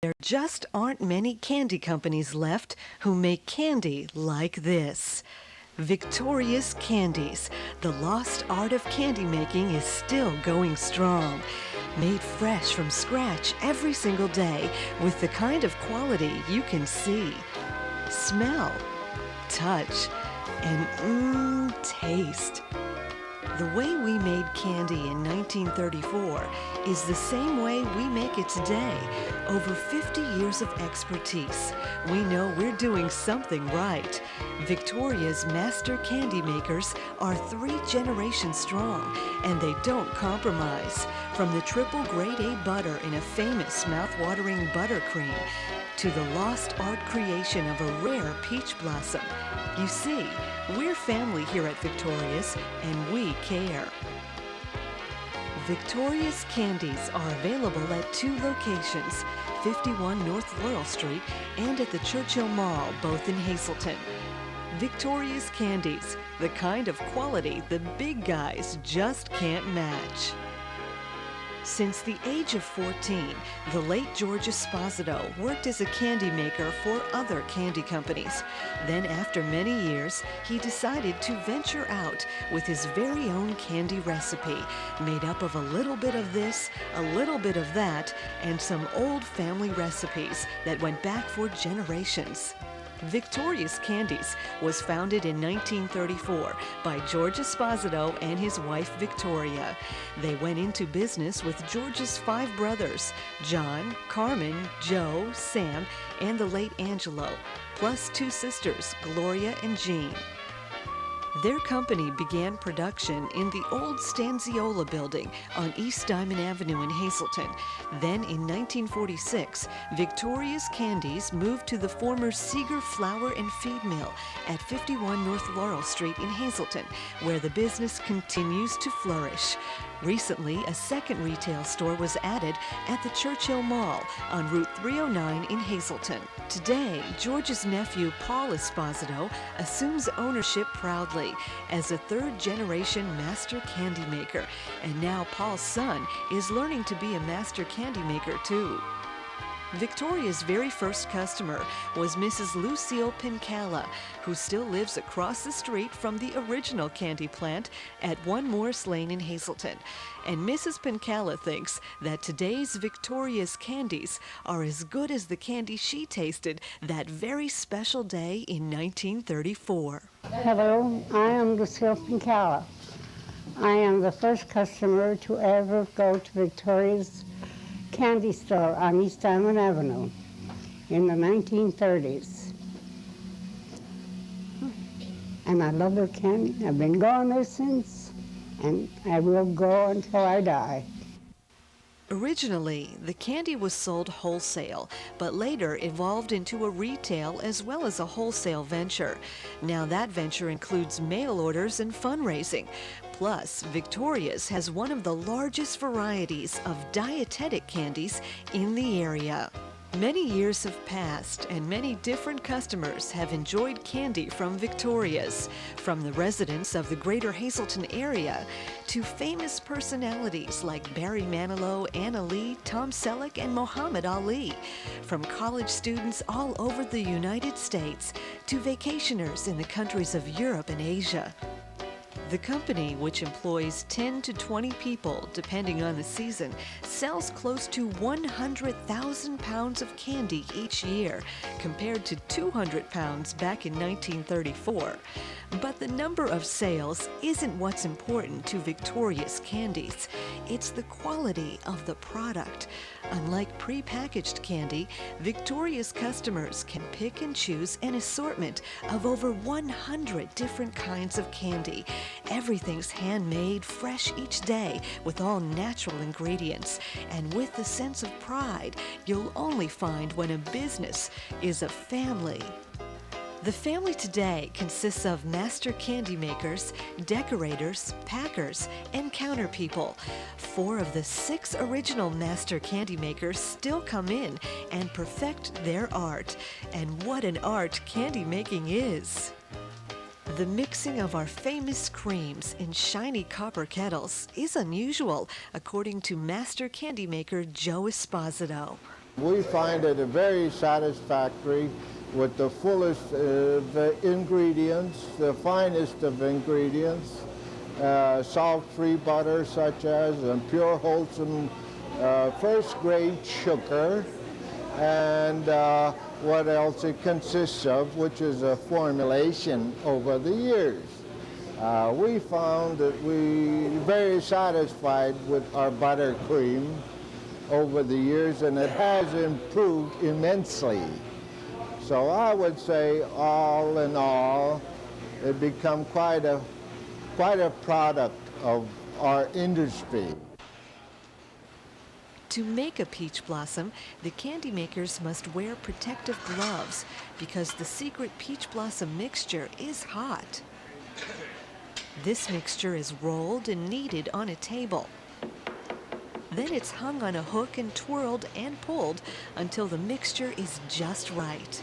There just aren't many candy companies left who make candy like this. Victoria's Candies, the lost art of candy making, is still going strong. Made fresh from scratch every single day with the kind of quality you can see, smell, touch, and taste. The way we made candy in 1934 is the same way we make it today. Over 50 years of expertise. We know we're doing something right. Victoria's master candy makers are 3 generations strong, and they don't compromise. From the triple grade A butter in a famous mouth-watering buttercream to the lost art creation of a rare peach blossom. You see, we're family here at Victoria's, and we care. Victoria's Candies are available at 2 locations, 51 North Laurel Street and at the Churchill Mall, both in Hazleton. Victoria's Candies, the kind of quality the big guys just can't match. Since the age of 14, the late George Esposito worked as a candy maker for other candy companies. Then, after many years, he decided to venture out with his very own candy recipe, made up of a little bit of this, a little bit of that, and some old family recipes that went back for generations. Victoria's Candies was founded in 1934 by George Esposito and his wife Victoria. They went into business with George's 5 brothers, John, Carmen, Joe, Sam, and the late Angelo, plus 2 sisters, Gloria and Jean. Their company began production in the old Stanziola building on East Diamond Avenue in Hazleton. Then in 1946, Victoria's Candies moved to the former Seeger Flour and Feed Mill at 51 North Laurel Street in Hazleton, where the business continues to flourish. Recently, a second retail store was added at the Churchill Mall on Route 309 in Hazleton. Today, George's nephew, Paul Esposito, assumes ownership proudly as a 3rd-generation master candy maker. And now Paul's son is learning to be a master candy maker too. Victoria's very first customer was Mrs. Lucille Pincala, who still lives across the street from the original candy plant at 1 Morris Lane in Hazleton. And Mrs. Pincala thinks that today's Victoria's Candies are as good as the candy she tasted that very special day in 1934. Hello, I am Lucille Pincala. I am the first customer to ever go to Victoria's Candy store on East Diamond Avenue in the 1930s. And I love their candy. I've been going there since, and I will go until I die. Originally, the candy was sold wholesale, but later evolved into a retail as well as a wholesale venture. Now that venture includes mail orders and fundraising. Plus, Victoria's has one of the largest varieties of dietetic candies in the area. Many years have passed, and many different customers have enjoyed candy from Victoria's, from the residents of the greater Hazleton area to famous personalities like Barry Manilow, Anna Lee, Tom Selleck, and Muhammad Ali, from college students all over the United States to vacationers in the countries of Europe and Asia. The company, which employs 10 to 20 people, depending on the season, sells close to 100,000 pounds of candy each year, compared to 200 pounds back in 1934. But the number of sales isn't what's important to Victoria's Candies. It's the quality of the product. Unlike pre-packaged candy, Victoria's customers can pick and choose an assortment of over 100 different kinds of candy. Everything's handmade, fresh each day, with all natural ingredients, and with the sense of pride you'll only find when a business is a family. The family today consists of master candy makers, decorators, packers, and counter people. 4 of the 6 original master candy makers still come in and perfect their art. And what an art candy making is! The mixing of our famous creams in shiny copper kettles is unusual, according to master candy maker Joe Esposito. We find it very satisfactory with the fullest of ingredients, the finest of ingredients, salt-free butter such as, and pure wholesome first-grade sugar, and what else it consists of, which is a formulation over the years. We found that we very satisfied with our buttercream over the years, and it has improved immensely. So I would say, all in all, it become quite a product of our industry. To make a peach blossom, the candy makers must wear protective gloves because the secret peach blossom mixture is hot. This mixture is rolled and kneaded on a table. Then it's hung on a hook and twirled and pulled until the mixture is just right.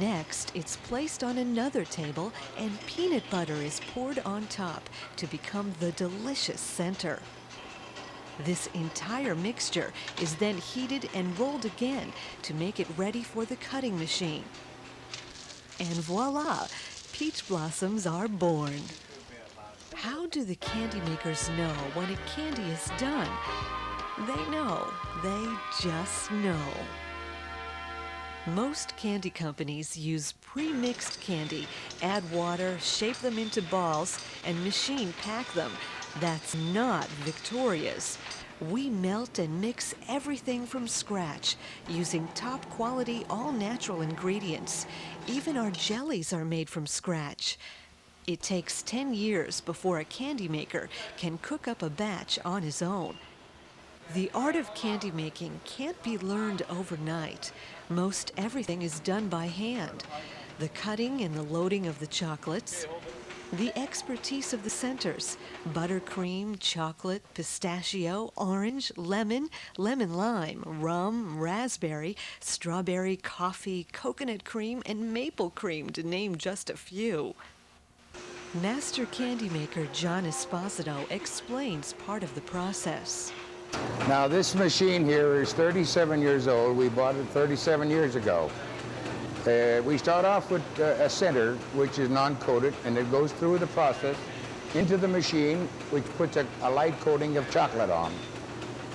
Next, it's placed on another table and peanut butter is poured on top to become the delicious center. This entire mixture is then heated and rolled again to make it ready for the cutting machine. And voila, peach blossoms are born. How do the candy makers know when a candy is done? They know. They just know. Most candy companies use pre-mixed candy, add water, shape them into balls, and machine pack them. That's not Victoria's. We melt and mix everything from scratch using top quality all-natural ingredients. Even our jellies are made from scratch. It takes 10 years before a candy maker can cook up a batch on his own. The art of candy making can't be learned overnight. Most everything is done by hand. The cutting and the loading of the chocolates, the expertise of the centers, buttercream, chocolate, pistachio, orange, lemon, lemon lime, rum, raspberry, strawberry, coffee, coconut cream, and maple cream, to name just a few. Master candy maker John Esposito explains part of the process. Now this machine here is 37 years old. We bought it 37 years ago. We start off with a center which is non-coated, and it goes through the process into the machine, which puts a light coating of chocolate on.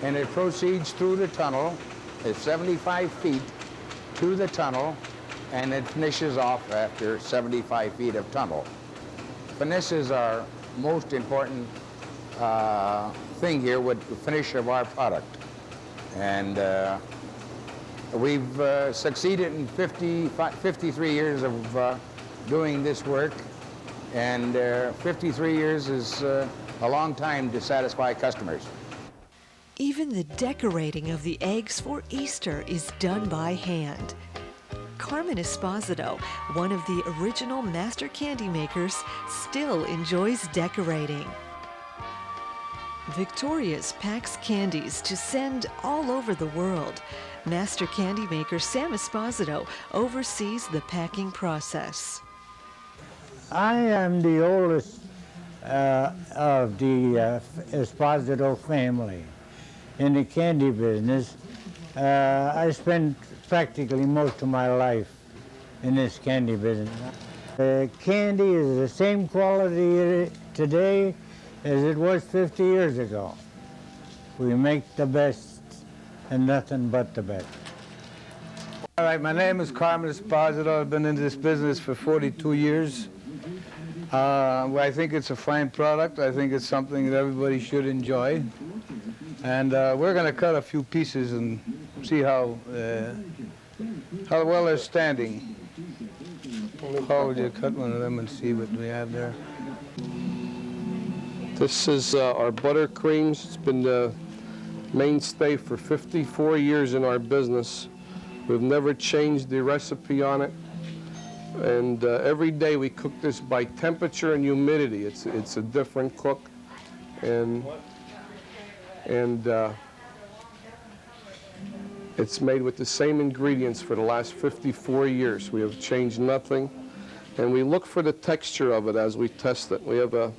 And it proceeds through the tunnel. It's 75 feet to the tunnel, and it finishes off after 75 feet of tunnel. Finishes are most important thing here with the finish of our product. And we've succeeded in 53 years of doing this work, and 53 years is a long time to satisfy customers. Even the decorating of the eggs for Easter is done by hand. Carmen Esposito, one of the original master candy makers, still enjoys decorating. Victoria's packs candies to send all over the world. Master candy maker Sam Esposito oversees the packing process. I am the oldest of the Esposito family in the candy business. I spent practically most of my life in this candy business. Candy is the same quality today as it was 50 years ago. We make the best and nothing but the best. All right, my name is Carmen Esposito. I've been in this business for 42 years. I think it's a fine product. I think it's something that everybody should enjoy. And we're going to cut a few pieces and see how well they're standing. How would you cut one of them and see what we have there? This is our buttercreams. It's been the mainstay for 54 years in our business. We've never changed the recipe on it. And every day we cook this by temperature and humidity. It's a different cook. And it's made with the same ingredients for the last 54 years. We have changed nothing. And we look for the texture of it as we test it. We have a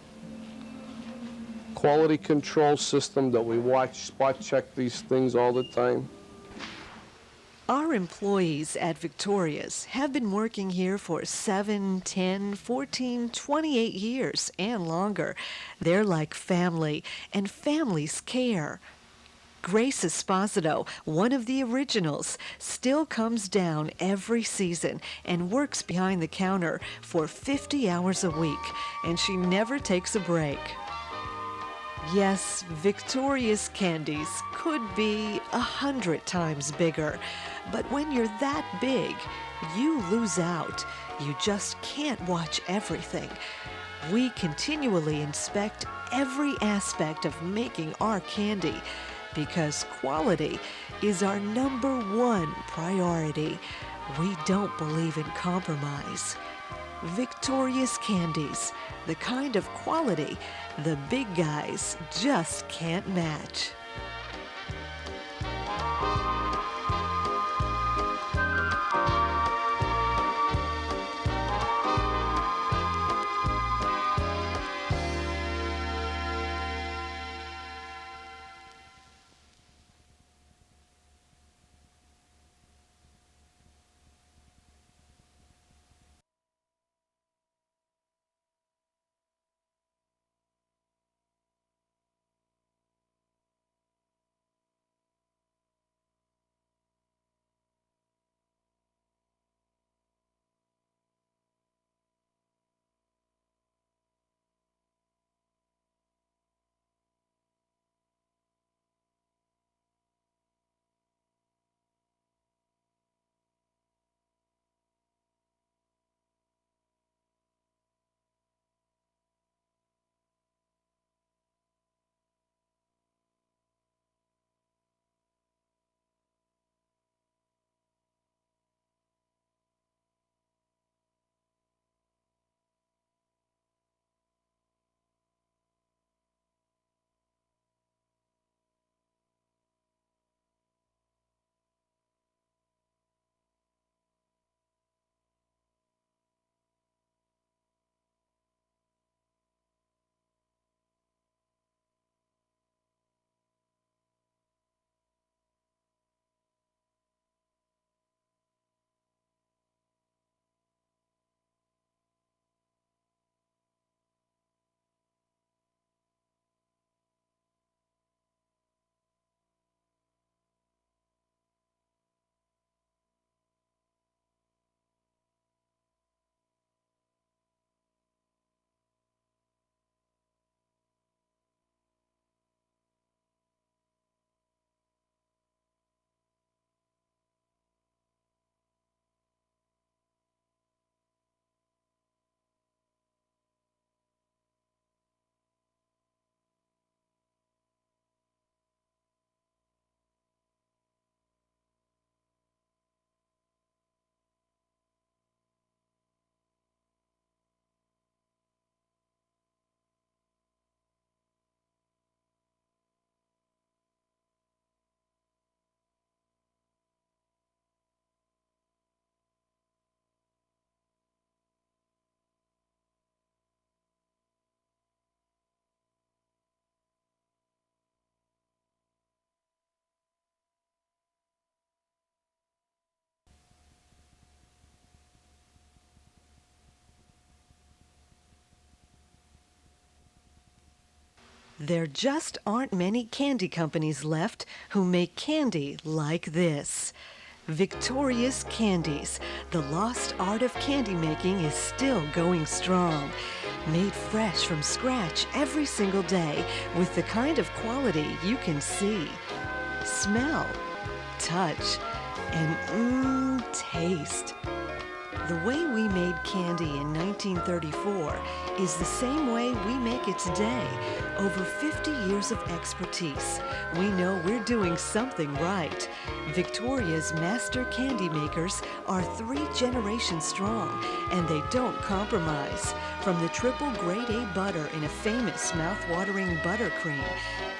quality control system that we watch, spot check these things all the time. Our employees at Victoria's have been working here for 7, 10, 14, 28 years and longer. They're like family, and families care. Grace Esposito, one of the originals, still comes down every season and works behind the counter for 50 hours a week, and she never takes a break. Yes, Victoria's Candies could be 100 times bigger, but when you're that big, you lose out. You just can't watch everything. We continually inspect every aspect of making our candy because quality is our #1 priority. We don't believe in compromise. Victoria's Candies, the kind of quality the big guys just can't match. There just aren't many candy companies left who make candy like this. Victoria's Candies, the lost art of candy making, is still going strong. Made fresh from scratch every single day with the kind of quality you can see, smell, touch, and taste. The way we made candy in 1934 is the same way we make it today. Over 50 years of expertise. We know we're doing something right. Victoria's master candy makers are 3 generations strong, and they don't compromise. From the triple grade A butter in a famous mouth-watering buttercream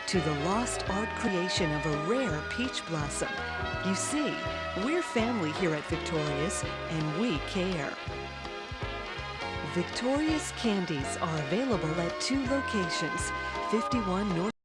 to the lost art creation of a rare peach blossom. You see, we're family here at Victoria's, and we care. Victoria's Candies are available at 2 locations, 51 North